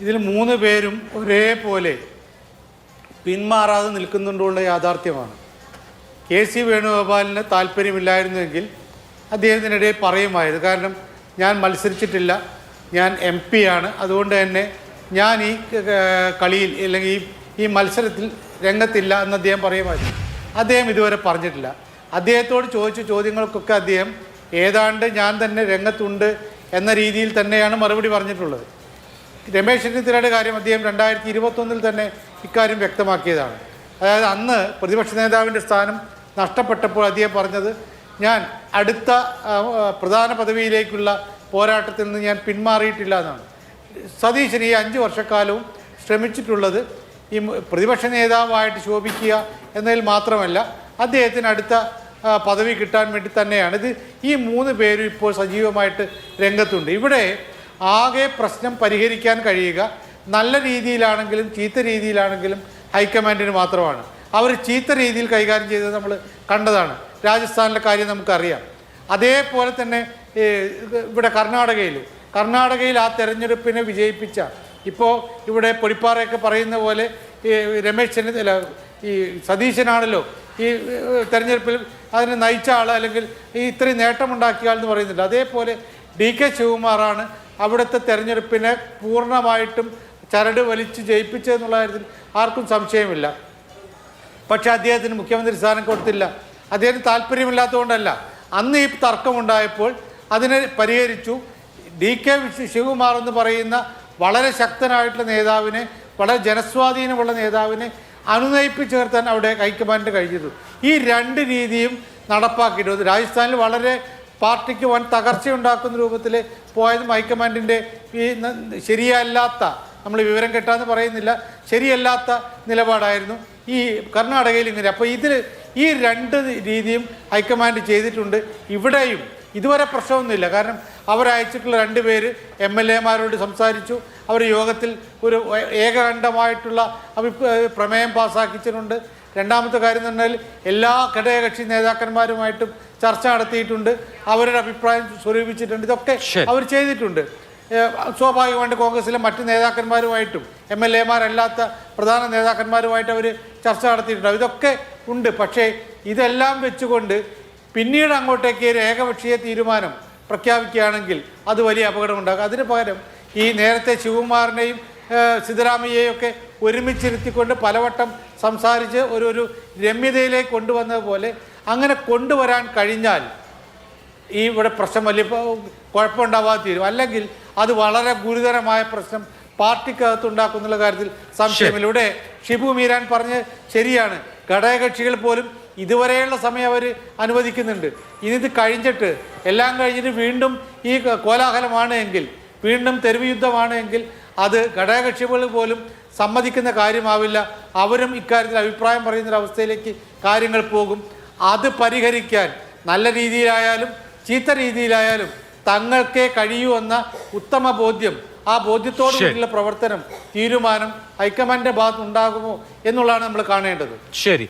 ഇതിൽ 3 പേരും ഒരേപോലെ പിന്മാറാതെ നിൽക്കുന്നുണ്ടുള്ള യാഥാർത്ഥ്യമാണ്. കെ.സി. വേണുഗോപാലിന് താല്പര്യമില്ലായിരുന്നുവെങ്കിൽ അദ്ദേഹത്തിനിടയിൽ പറയുമായിരുന്നു. കാരണം ഞാൻ മത്സരിച്ചിട്ടില്ല, ഞാൻ MP ആണ്, അതുകൊണ്ട് തന്നെ ഞാൻ ഈ കളിയിൽ അല്ലെങ്കിൽ ഈ മത്സരത്തിൽ രംഗത്തില്ല എന്ന് അദ്ദേഹം പറയുമായിരുന്നു. അദ്ദേഹം ഇതുവരെ പറഞ്ഞിട്ടില്ല. അദ്ദേഹത്തോട് ചോദിച്ച ചോദ്യങ്ങൾക്കൊക്കെ അദ്ദേഹം ഏതാണ്ട് ഞാൻ തന്നെ രംഗത്തുണ്ട് എന്ന രീതിയിൽ തന്നെയാണ് മറുപടി പറഞ്ഞിട്ടുള്ളത്. രമേശ് ചെന്നിത്തലയുടെ കാര്യം അദ്ദേഹം 2021 തന്നെ ഇക്കാര്യം വ്യക്തമാക്കിയതാണ്. അതായത് അന്ന് പ്രതിപക്ഷ നേതാവിൻ്റെ സ്ഥാനം നഷ്ടപ്പെട്ടപ്പോൾ അദ്ദേഹം പറഞ്ഞത് ഞാൻ അടുത്ത പ്രധാന പദവിയിലേക്കുള്ള പോരാട്ടത്തിൽ നിന്ന് ഞാൻ പിന്മാറിയിട്ടില്ല എന്നാണ്. സതീശൻ ഈ 5 വർഷക്കാലവും ശ്രമിച്ചിട്ടുള്ളത് ഈ പ്രതിപക്ഷ നേതാവായിട്ട് ശോഭിക്കുക എന്നതിൽ മാത്രമല്ല അദ്ദേഹത്തിന് അടുത്ത പദവി കിട്ടാൻ വേണ്ടി തന്നെയാണ്. ഈ 3 പേരും ഇപ്പോൾ സജീവമായിട്ട് രംഗത്തുണ്ട്. ഇവിടെ ആകെ പ്രശ്നം പരിഹരിക്കാൻ കഴിയുക നല്ല രീതിയിലാണെങ്കിലും ചീത്ത രീതിയിലാണെങ്കിലും ഹൈക്കമാൻഡിന് മാത്രമാണ്. അവർ ചീത്ത രീതിയിൽ കൈകാര്യം ചെയ്തത് നമ്മൾ കണ്ടതാണ്. രാജസ്ഥാനിലെ കാര്യം നമുക്കറിയാം. അതേപോലെ തന്നെ ഇവിടെ കർണാടകയിൽ ആ തെരഞ്ഞെടുപ്പിനെ വിജയിപ്പിച്ച ഇപ്പോൾ ഇവിടെ പൊടിപ്പാറയൊക്കെ പറയുന്ന പോലെ രമേശ് ചെന്നിത്തല ഈ സതീശനാണല്ലോ ഈ തെരഞ്ഞെടുപ്പിൽ അതിനെ നയിച്ച ആൾ, അല്ലെങ്കിൽ ഈ ഇത്രയും നേട്ടമുണ്ടാക്കിയ ആൾ എന്ന് പറയുന്നില്ല. അതേപോലെ DK ശിവകുമാറാണ് അവിടുത്തെ തെരഞ്ഞെടുപ്പിനെ പൂർണ്ണമായിട്ടും ചരട് വലിച്ച് ജയിപ്പിച്ചതെന്നുള്ള കാര്യത്തിൽ ആർക്കും സംശയമില്ല. പക്ഷേ അദ്ദേഹത്തിന് മുഖ്യമന്ത്രി സ്ഥാനം കൊടുത്തില്ല. അദ്ദേഹത്തിന് താല്പര്യമില്ലാത്തതുകൊണ്ടല്ല. അന്ന് ഈ തർക്കമുണ്ടായപ്പോൾ അതിനെ പരിഹരിച്ചു. DK ശിവകുമാർ എന്ന് പറയുന്ന വളരെ ശക്തനായിട്ടുള്ള നേതാവിനെ, വളരെ ജനസ്വാധീനമുള്ള നേതാവിനെ അനുനയിപ്പിച്ച് നിർത്താൻ അവിടെ ഹൈക്കമാൻഡിന് കഴിഞ്ഞിരുന്നു. ഈ 2 രീതിയും നടപ്പാക്കിയിട്ടുണ്ട്. രാജസ്ഥാനിൽ വളരെ പാർട്ടിക്ക് വൻ തകർച്ചയുണ്ടാക്കുന്ന രൂപത്തിൽ പോയതും ഹൈക്കമാൻഡിൻ്റെ ഈ ശരിയല്ലാത്ത, നമ്മൾ വിവരം കെട്ടാന്ന് പറയുന്നില്ല, ശരിയല്ലാത്ത നിലപാടായിരുന്നു. ഈ കർണാടകയിൽ ഇങ്ങനെ. അപ്പോൾ ഈ 2 രീതിയും ഹൈക്കമാൻഡ് ചെയ്തിട്ടുണ്ട്. ഇവിടെയും ഇതുവരെ പ്രശ്നമൊന്നുമില്ല. കാരണം അവരയച്ചിട്ടുള്ള 2 പേര് MLA മാരോട് സംസാരിച്ചു. അവർ യോഗത്തിൽ ഒരു ഏകകണ്ഠമായിട്ടുള്ള പ്രമേയം പാസ്സാക്കിച്ചിട്ടുണ്ട്. രണ്ടാമത്തെ കാര്യം എന്ന് പറഞ്ഞാൽ എല്ലാ ഘടകകക്ഷി നേതാക്കന്മാരുമായിട്ടും ചർച്ച നടത്തിയിട്ടുണ്ട്. അവരുടെ അഭിപ്രായം സ്വരൂപിച്ചിട്ടുണ്ട്. ഇതൊക്കെ അവർ ചെയ്തിട്ടുണ്ട്. സ്വാഭാവികമായിട്ട് കോൺഗ്രസിലെ മറ്റ് നേതാക്കന്മാരുമായിട്ടും MLA മാരല്ലാത്ത പ്രധാന നേതാക്കന്മാരുമായിട്ട് അവർ ചർച്ച നടത്തിയിട്ടുണ്ട്. ഇതൊക്കെ ഉണ്ട്. പക്ഷേ ഇതെല്ലാം വെച്ചുകൊണ്ട് പിന്നീട് അങ്ങോട്ടേക്ക് ഒരു ഏകപക്ഷീയ തീരുമാനം പ്രഖ്യാപിക്കുകയാണെങ്കിൽ അത് വലിയ അപകടമുണ്ടാകും. അതിന് പകരം ഈ നേരത്തെ ശിവകുമാറിനെയും സിദ്ധരാമയ്യയും ഒക്കെ ഒരുമിച്ചിരുത്തിക്കൊണ്ട് പലവട്ടം സംസാരിച്ച് ഒരു രമ്യതയിലേക്ക് കൊണ്ടുവന്നതുപോലെ അങ്ങനെ കൊണ്ടുവരാൻ കഴിഞ്ഞാൽ ഈ ഇവിടെ പ്രശ്നം വലിയ കുഴപ്പമുണ്ടാവാതെ തീരും. അല്ലെങ്കിൽ അത് വളരെ ഗുരുതരമായ പ്രശ്നം പാർട്ടിക്കകത്തുണ്ടാക്കുന്നുള്ള കാര്യത്തിൽ സംശയമില്ല. ഇവിടെ ഷിബു മീരാൻ പറഞ്ഞ് ശരിയാണ്. ഘടകകക്ഷികൾ പോലും ഇതുവരെയുള്ള സമയം അവർ അനുവദിക്കുന്നുണ്ട്. ഇത് കഴിഞ്ഞിട്ട് എല്ലാം കഴിഞ്ഞിട്ട് വീണ്ടും ഈ കോലാഹലമാണ് എങ്കിൽ, വീണ്ടും തെരുവ് യുദ്ധമാണ് എങ്കിൽ അത് ഘടകകക്ഷികൾ പോലും സമ്മതിക്കുന്ന കാര്യമാവില്ല. അവരും ഇക്കാര്യത്തിൽ അഭിപ്രായം പറയുന്നൊരവസ്ഥയിലേക്ക് കാര്യങ്ങൾ പോകും. അത് പരിഹരിക്കാൻ നല്ല രീതിയിലായാലും ചീത്ത രീതിയിലായാലും തങ്ങൾക്കേ കഴിയൂ എന്ന ഉത്തമ ബോധ്യം, ആ ബോധ്യത്തോടുള്ള പ്രവർത്തനം, തീരുമാനം ഹൈക്കമാൻഡിൻ്റെ ഭാഗത്ത് ഉണ്ടാകുമോ എന്നുള്ളതാണ് നമ്മൾ കാണേണ്ടത്. ശരി.